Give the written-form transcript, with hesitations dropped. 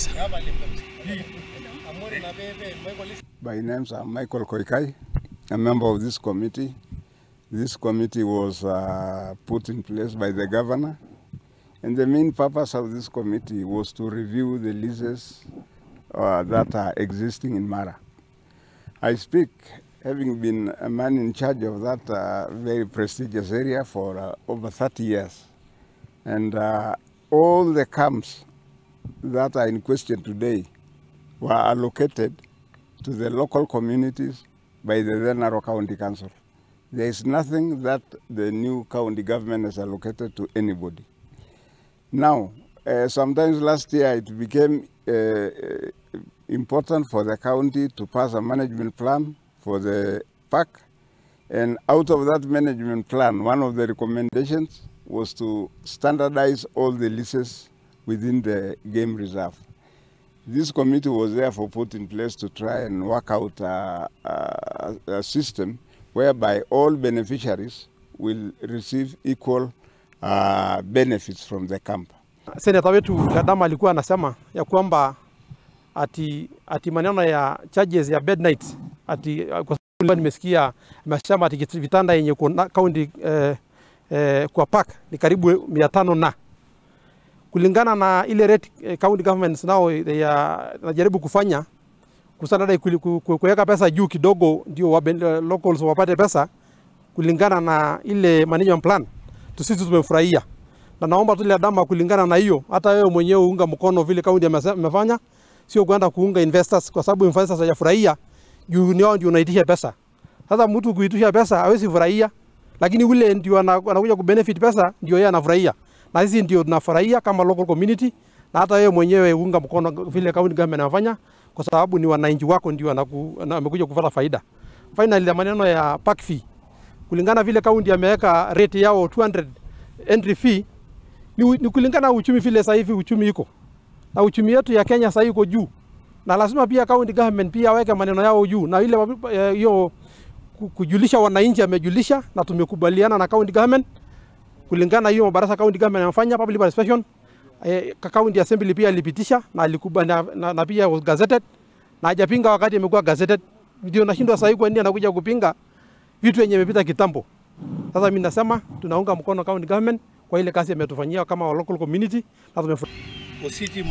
kabisa. My name is Michael KOIKAI, a member of this committee. This committee was put in place by the governor, and the main purpose of this committee was to review the leases that are existing in Mara. I speak having been a man in charge of that very prestigious area for over 30 years. And all the camps that are in question today were allocated to the local communities by the then NAROKO County Council. There is nothing that the new county government has allocated to anybody. Now, sometimes last year it became important for the county to pass a management plan for the park. And out of that management plan, one of the recommendations was to standardize all the leases within the game reserve. This committee was therefore put in place to try and work out a system whereby all beneficiaries will receive equal benefits from the camp. Seneta wetu Gadama alikuwa anasema ya kwamba ati maneno ya charges ya bed night kwa sababu nimesikia amesema ati vitanda yenye kwa county kwa park ni karibu 500 na kulingana na ile rate county governments nao najaribu kufanya kusana kuweka pesa juu kidogo ndio locals wapate pesa kulingana na ile management plan sisi tumefurahia na naomba tu ile Adama kulingana na hiyo hata wewe mwenyewe uunga mkono vile county amefanya sio kwenda kuunga investors kwa sababu investors hajafurahia juu ndio unaitisha pesa. Sasa mtu kuitisha pesa hawezi furahia lakini ule ndio anakuja ku benefit pesa ndio yeye anafurahia. Na sisi ndio tunafurahia kama local community na hata wewe mwenyewe uunga mkono vile county government anafanya kwa sababu ni wananchi wako ndio amekuja kupata faida. Finally ya maneno ya park fee kulingana vile county ameweka rate yao 200 entry fee ni kulingana uchumi vile sasa hivi uchumi iko. Na uchumi yetu ya Kenya sasa iko juu. Na lazima pia county government pia waweke maneno yao juu. Na ile hiyo kujulisha wananchi amejulisha na tumekubaliana na county government kulingana hiyo mabarasa county government anafanya public participation county assembly pia ilipitisha na alikubali na pia was gazetted na hajapinga wakati imekuwa gazetted ndio nashindwa sasa kwa nini anakuja kupinga vitu yenye imepita kitambo. Sasa mimi nasema tunaunga mkono county government kwa ile kazi ametufanyia kama local community na tumefurahi.